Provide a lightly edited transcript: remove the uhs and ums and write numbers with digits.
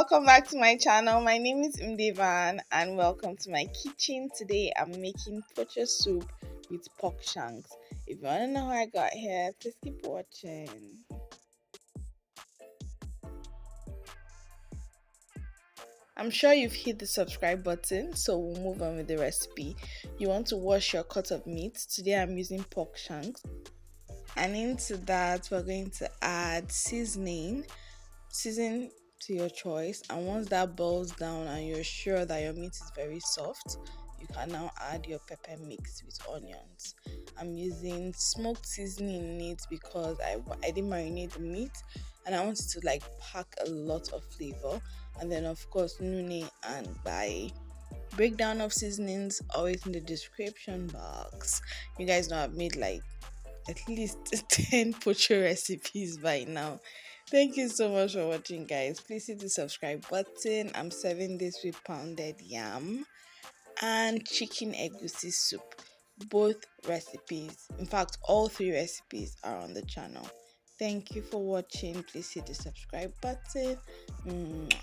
welcome back to my channel. My name is Mdevaan and welcome to my kitchen. Today I'm making pocho soup with pork shanks. If you want to know how I got here, please keep watching. I'm sure you've hit the subscribe button, so we'll move on with the recipe. You want to wash your cut of meat. Today I'm using pork shanks. And into that, we're going to add seasoning. Season to your choice, and once that boils down and you're sure that your meat is very soft, you can now add your pepper mix with onions. I'm using smoked seasoning in it because I didn't marinate the meat and I wanted to like pack a lot of flavor. And then of course nune and by breakdown of seasonings always in the description box. You guys know I've made like at least 10 pocho recipes by now. Thank you so much for watching, guys. Please hit the subscribe button. I'm serving this with pounded yam and chicken egusi soup. Both recipes, in fact, all three recipes are on the channel. Thank you for watching. Please hit the subscribe button. Mwah.